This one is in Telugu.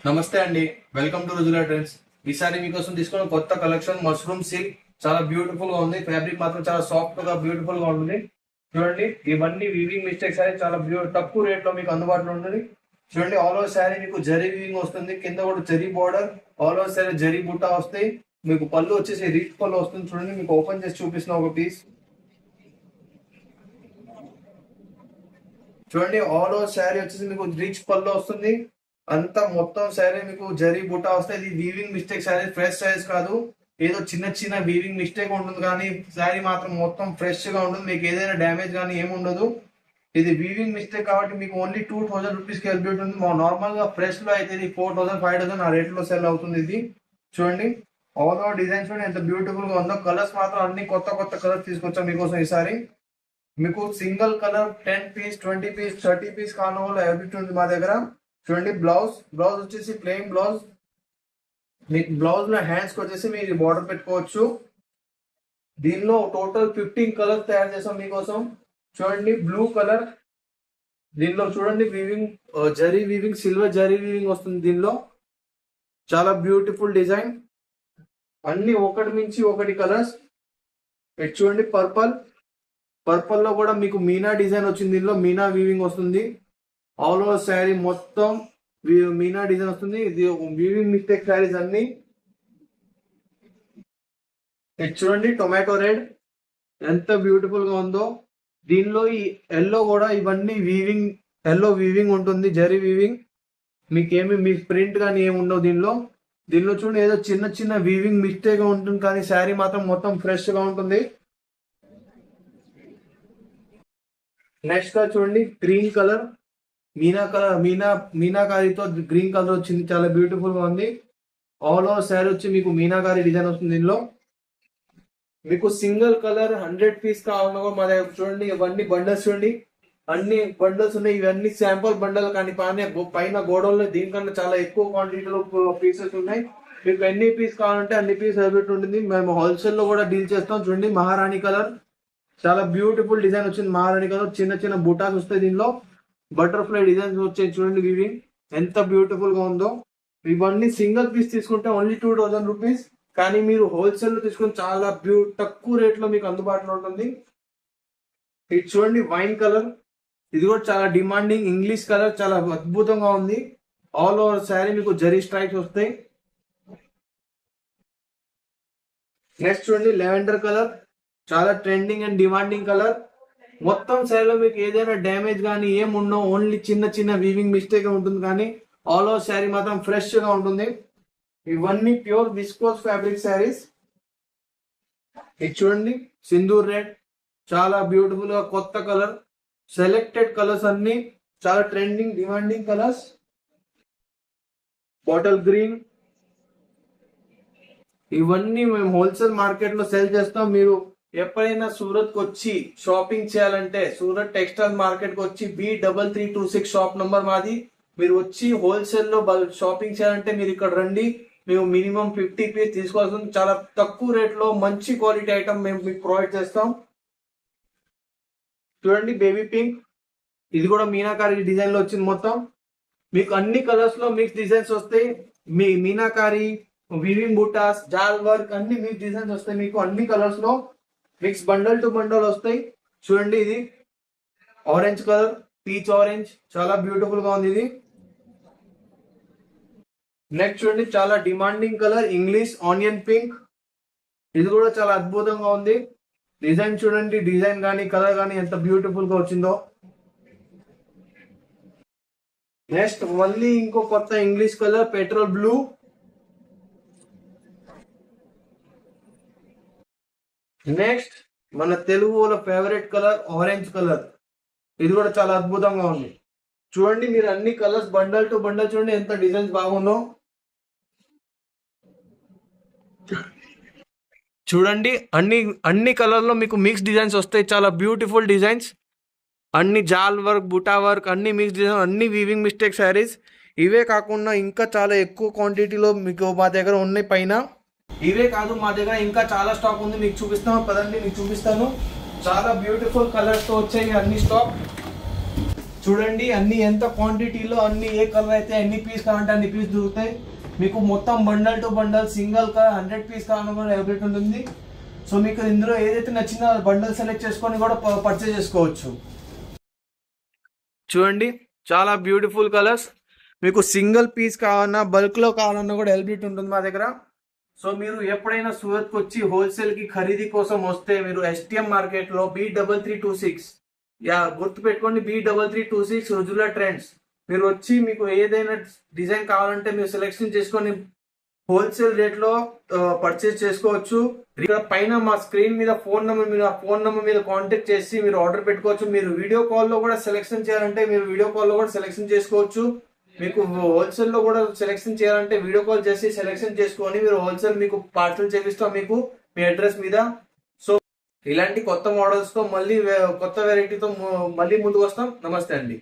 నమస్తే అండి, వెల్కమ్ టు రుజులా ట్రెండ్స్. ఈసారి మీకోసం తీసుకున్న కొత్త కలెక్షన్ మష్రూమ్ సిల్క్. చాలా బ్యూటిఫుల్ గా ఉంది. ఫ్యాబ్రిక్ మాత్రం చాలా సాఫ్ట్ గా బ్యూటిఫుల్ గా ఉంటుంది. చూడండి, ఇవన్నీ వీవింగ్ మిస్టేక్స్ అనేది చాలా తక్కువ రేట్ లో మీకు అందుబాటులో ఉంటుంది. చూడండి, ఆల్ ఓవర్ శారీ మీకు జరీ వీవింగ్ వస్తుంది. కింద కూడా zari border, all over sari zari బుట్ట వస్తాయి. మీకు పళ్ళు వచ్చేసి రిచ్ పళ్ళు వస్తుంది. చూడండి, మీకు ఓపెన్ చేసి చూపిస్తున్న ఒక పీస్. చూడండి, ఆల్ ఓవర్ శారీ వచ్చేసి మీకు రిచ్ పళ్ళు వస్తుంది. అంతా మొత్తం శారీ మీకు జరీ బుట్ట వస్తాయి. ఇది weaving mistake sari, fresh size కాదు. ఏదో చిన్న చిన్న వీవింగ్ మిస్టేక్ ఉంటుంది, కానీ శారీ మాత్రం మొత్తం ఫ్రెష్ గా ఉంటుంది. మీకు ఏదైనా డ్యామేజ్ కానీ ఏమి ఉండదు. ఇది వీవింగ్ మిస్టేక్ కాబట్టి మీకు ఓన్లీ 2000 రూపీస్ కి అవైలబిలిటీ ఉంది. నార్మల్ గా ఫ్రెష్ లో అయితే ఇది 4000 5000 ఆ రేట్ లో సెల్ అవుతుంది. ఇది చూడండి, ఆల్ ఓవర్ డిజైన్ చూడండి ఎంత బ్యూటిఫుల్ గా ఉందో. కలర్స్ మాత్రం అన్ని కొత్త కొత్త కలర్స్ తీసుకొచ్చాం మీకోసం ఈసారి. మీకు single colour 10 piece 20 piece 30 piece కావాలన్న వాళ్ళు అవైలబిలిటీ ఉంది మా దగ్గర. చూడండి, బ్లౌజ్ వచ్చేసి ప్లెయిన్ బ్లౌజ్. మీకు బ్లౌజ్ లో హ్యాండ్స్ కి వచ్చేసి మీరు బార్డర్ పెట్టుకోవచ్చు. దీనిలో టోటల్ 15 కలర్స్ తయారు చేసాం మీకోసం. చూడండి, బ్లూ కలర్. దీనిలో చూడండి weaving zari weaving, silver zari weaving వస్తుంది. దీనిలో చాలా బ్యూటిఫుల్ డిజైన్, అన్ని ఒకటి మించి ఒకటి కలర్స్. ఇది చూడండి, పర్పల్ లో కూడా మీకు మీనా డిజైన్ వచ్చింది. దీనిలో మీనా వీవింగ్ వస్తుంది. ఆల్ ఓవర్ శారీ మొత్తం మీనా డిజైన్ వస్తుంది. ఇది వీవింగ్ మిస్టేక్ శారీస్ అన్ని. ఇది చూడండి, టొమాటో రెడ్ ఎంత బ్యూటిఫుల్ గా ఉందో. దీనిలో ఈ ఎల్లో కూడా ఇవన్నీ వీవింగ్, ఎల్లో వీవింగ్ ఉంటుంది, జరీ వీవింగ్. మీకేమి మీ ప్రింట్ కానీ ఏమి ఉండవు దీనిలో చూడండి, ఏదో చిన్న చిన్న వీవింగ్ మిస్టేక్ ఉంటుంది, కానీ శారీ మాత్రం మొత్తం ఫ్రెష్ గా ఉంటుంది. నెక్స్ట్ చూడండి, గ్రీన్ కలర్. మీనాకారితో గ్రీన్ కలర్ వచ్చింది, చాలా బ్యూటిఫుల్ గా ఉంది. ఆల్ ఓవర్ శారీ వచ్చి మీకు మీనాకారి డిజైన్ వస్తుంది. దీనిలో మీకు సింగిల్ కలర్ 100 పీస్ కావాలన్నా మా దగ్గర చూడండి. ఇవన్నీ బండల్స్ చూడండి, అన్ని బండల్స్ ఉన్నాయి. ఇవన్నీ శాంపుల్ బండల్, కానీ పైన గోడౌన్లో దీనికన్నా చాలా ఎక్కువ క్వాంటిటీలో పీసెస్ ఉన్నాయి. మీకు ఎన్ని పీస్ కావాలంటే అన్ని పీస్ అవైలబిలిటీ ఉంటుంది. మేము హోల్సేల్ లో కూడా డీల్ చేస్తాం. చూడండి, మహారాణి కలర్, చాలా బ్యూటిఫుల్ డిజైన్ వచ్చింది. మహారాణి కలర్, చిన్న చిన్న బుటాస్ వస్తాయి. దీనిలో బటర్ఫ్లై డిజైన్స్ వచ్చాయి. చూడండి, వీవింగ్ ఎంత బ్యూటిఫుల్ గా ఉందో. ఇవన్నీ సింగిల్ పీస్ తీసుకుంటే ఓన్లీ 2000 రూపీస్, కానీ మీరు హోల్సేల్ లో తీసుకుని చాలా తక్కువ రేట్ లో మీకు అందుబాటులో ఉంటుంది. ఇది చూడండి, వైన్ కలర్. ఇది కూడా చాలా డిమాండింగ్ ఇంగ్లీష్ కలర్, చాలా అద్భుతంగా ఉంది. ఆల్ ఓవర్ శారీ మీకు జరీ స్ట్రైప్స్ వస్తాయి. నెక్స్ట్ చూడండి, లెవెండర్ కలర్, చాలా ట్రెండింగ్ అండ్ డిమాండింగ్ కలర్. మొత్తం శారీలో మీకు ఏదైనా డ్యామేజ్ కానీ ఏం ఉండవు, ఓన్లీ చిన్న చిన్న వీవింగ్ మిస్టేక్ ఉంటుంది, కానీ ఆల్ ఓవర్ శారీ మాత్రం ఫ్రెష్ గా ఉంటుంది. ఇవన్నీ ప్యూర్ విస్కోస్ ఫ్యాబ్రిక్ శారీస్. ఇది చూడండి, సింధూర్ రెడ్, చాలా బ్యూటిఫుల్ గా కొత్త కలర్. సెలెక్టెడ్ కలర్స్ అన్ని చాలా trending demanding colours. Bottle green. ఇవన్నీ మేము హోల్సేల్ మార్కెట్ లో సేల్ చేస్తాం. మీరు ఎప్పుడైనా సూరత్ కి వచ్చి షాపింగ్ చేయాలంటే సూరత్ టెక్స్టైల్ మార్కెట్ కి వచ్చి B3326 షాప్ నంబర్ మాది. మీరు వచ్చి హోల్సేల్ లో షాపింగ్ చేయాలంటే మీరు ఇక్కడ రండి. మేము మినిమం 50 పీస్ తీసుకోవాల్సింది. చాలా తక్కువ రేట్ లో మంచి క్వాలిటీ ఐటమ్ మేము మీకు ప్రొవైడ్ చేస్తాం. చూడండి, బేబీ పింక్. ఇది కూడా మీనాకారి డిజైన్ లో వచ్చింది. మొత్తం మీకు అన్ని కలర్స్ లో మిక్స్ డిజైన్స్ వస్తాయి. మీ మీనాకారి, వీవింగ్ బూటాస్, జాల్ వర్క్ అన్ని మిక్స్ డిజైన్స్ వస్తాయి. మీకు అన్ని కలర్స్ లో మిక్స్ బండల్ టు బండల్ వస్తాయి. చూడండి, ఇది ఆరెంజ్ కలర్, పీచ్ ఆరెంజ్, చాలా బ్యూటిఫుల్ గా ఉంది ఇది. నెక్స్ట్ చూడండి, చాలా demanding colour English onion pink. ఇది కూడా చాలా అద్భుతంగా ఉంది. డిజైన్ చూడండి, డిజైన్ కానీ కలర్ కానీ ఎంత బ్యూటిఫుల్ గా వచ్చిందో. నెక్స్ట్ మళ్ళీ ఇంకో కొత్త English colour petrol blue. Next మన తెలుగు వాళ్ళ ఫేవరెట్ కలర్ ఆరెంజ్ కలర్. ఇది కూడా చాలా అద్భుతంగా ఉంది. చూడండి, మీరు అన్ని కలర్స్ బండల్ టు బండల్ చూడండి ఎంత డిజైన్స్ బాగుందో. చూడండి, అన్ని కలర్ లో మీకు మిక్స్ డిజైన్స్ వస్తాయి. చాలా బ్యూటిఫుల్ డిజైన్స్, అన్ని జాల్ వర్క్, బుటా వర్క్, అన్ని మిక్స్ డిజైన్, అన్ని వీవింగ్ మిస్టేక్ శారీస్. ఇవే కాకుండా ఇంకా చాలా ఎక్కువ క్వాంటిటీలో మీకు మా దగ్గర ఉన్నాయి పైన. ఇవే కాదు, మా దగ్గర ఇంకా చాలా స్టాక్ ఉంది. మీకు చూపిస్తాను పదండి, మీకు చూపిస్తాను. చాలా బ్యూటిఫుల్ కలర్స్ తో వచ్చాయి అన్ని స్టాక్. చూడండి అన్ని ఎంత క్వాంటిటీలో అన్ని ఏ కలర్ అయితే ఎన్ని పీస్ కావాలంటే అన్ని పీస్ దొరుకుతాయి మీకు. మొత్తం bundle to bundle single colour 100 piece కావాలని కూడా అవైలబిలిటీ ఉంటుంది. సో మీకు ఇందులో ఏదైతే నచ్చిందో బండల్ సెలెక్ట్ చేసుకొని కూడా పర్చేస్ చేసుకోవచ్చు. చూడండి చాలా బ్యూటిఫుల్ కలర్స్. మీకు సింగిల్ పీస్ కావాలన్నా బల్క్ లో కావాలన్నా కూడా అవైలబిలిటీ ఉంటుంది మా దగ్గర. సో మీరు ఎప్పుడైనా సూరత్ కి వచ్చి హోల్సేల్ కి ఖరీదీ కోసం వస్తే మీరు ఎస్టిఎం మార్కెట్ లో B3326 గుర్తు పెట్టుకోండి, B3326 రుజులా ట్రెండ్స్. మీరు వచ్చి మీకు ఏదైనా డిజైన్ కావాలంటే మీరు సెలెక్షన్ చేసుకొని హోల్సేల్ రేట్ లో పర్చేస్ చేసుకోవచ్చు. ఇక్కడ పైన మా స్క్రీన్ మీద ఫోన్ నెంబర్ మీద కాంటాక్ట్ చేసి మీరు ఆర్డర్ పెట్టుకోవచ్చు. మీరు వీడియో కాల్ లో కూడా సెలెక్షన్ చేయాలంటే మీరు వీడియో కాల్ లో కూడా సెలెక్షన్ చేసుకోవచ్చు. మీకు హోల్సేల్ లో కూడా సెలెక్షన్ చేయాలంటే వీడియో కాల్ చేసి సెలెక్షన్ చేసుకొని మీరు హోల్సేల్ మీకు పార్సల్ చేపిస్తాం మీకు మీ అడ్రస్ మీద. సో ఇలాంటి కొత్త మోడల్స్ తో మళ్ళీ కొత్త వెరైటీతో మళ్ళీ ముందుకు వస్తాం. నమస్తే అండి.